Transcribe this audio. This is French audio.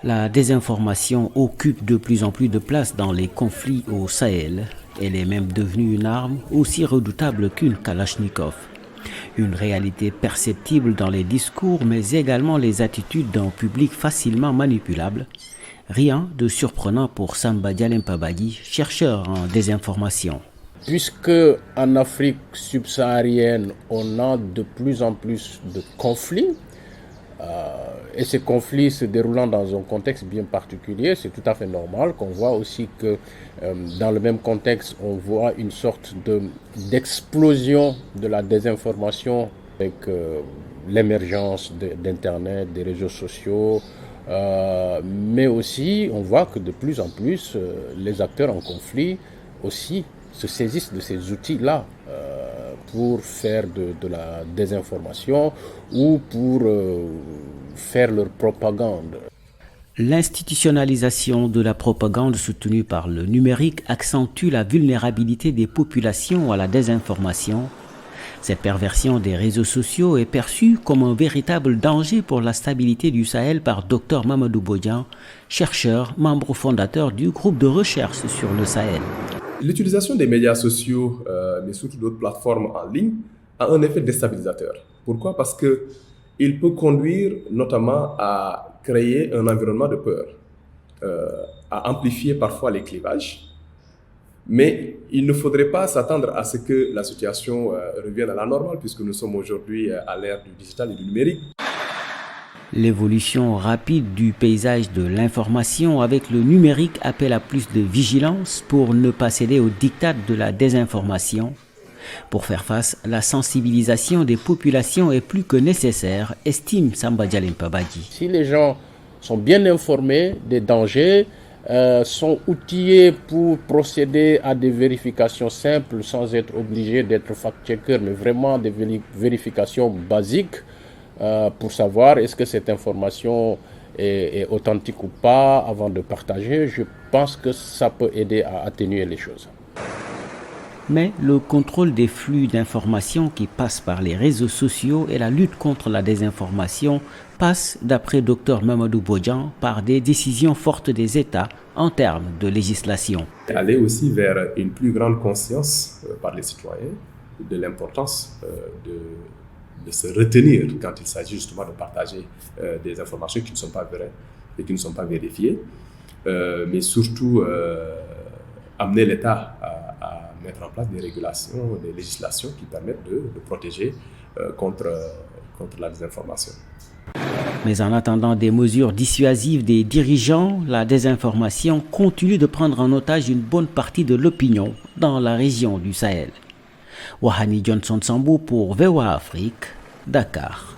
La désinformation occupe de plus en plus de place dans les conflits au Sahel. Elle est même devenue une arme aussi redoutable qu'une Kalachnikov. Une réalité perceptible dans les discours, mais également les attitudes d'un public facilement manipulable. Rien de surprenant pour Samba Dialem-Pabadi, chercheur en désinformation. Puisque en Afrique subsaharienne, on a de plus en plus de conflits, et ces conflits se déroulant dans un contexte bien particulier, c'est tout à fait normal qu'on voit aussi que dans le même contexte, on voit une sorte d'explosion de la désinformation avec l'émergence d'Internet, des réseaux sociaux, mais aussi on voit que de plus en plus les acteurs en conflit aussi se saisissent de ces outils-là pour faire de la désinformation ou pour faire leur propagande. L'institutionnalisation de la propagande soutenue par le numérique accentue la vulnérabilité des populations à la désinformation. Cette perversion des réseaux sociaux est perçue comme un véritable danger pour la stabilité du Sahel par Dr Mamadou Bodian, chercheur, membre fondateur du groupe de recherche sur le Sahel. L'utilisation des médias sociaux, mais surtout d'autres plateformes en ligne, a un effet déstabilisateur. Pourquoi? Parce qu'il peut conduire notamment à créer un environnement de peur, à amplifier parfois les clivages. Mais il ne faudrait pas s'attendre à ce que la situation revienne à la normale, puisque nous sommes aujourd'hui à l'ère du digital et du numérique. L'évolution rapide du paysage de l'information avec le numérique appelle à plus de vigilance pour ne pas céder au diktat de la désinformation. Pour faire face, la sensibilisation des populations est plus que nécessaire, estime Samba Dialem-Pabadi. Si les gens sont bien informés des dangers, sont outillés pour procéder à des vérifications simples sans être obligés d'être fact-checker, mais vraiment des vérifications basiques, pour savoir est-ce que cette information est authentique ou pas avant de partager, je pense que ça peut aider à atténuer les choses. Mais le contrôle des flux d'informations qui passent par les réseaux sociaux et la lutte contre la désinformation passent, d'après Dr Mamadou Bodian, par des décisions fortes des États en termes de législation. Aller aussi vers une plus grande conscience par les citoyens de l'importance de se retenir quand il s'agit justement de partager des informations qui ne sont pas vraies et qui ne sont pas vérifiées, mais surtout amener l'État à mettre en place des régulations, des législations qui permettent de protéger contre la désinformation. Mais en attendant des mesures dissuasives des dirigeants, la désinformation continue de prendre en otage une bonne partie de l'opinion dans la région du Sahel. Wahani Johnson Sambou pour VOA Afrique, Dakar.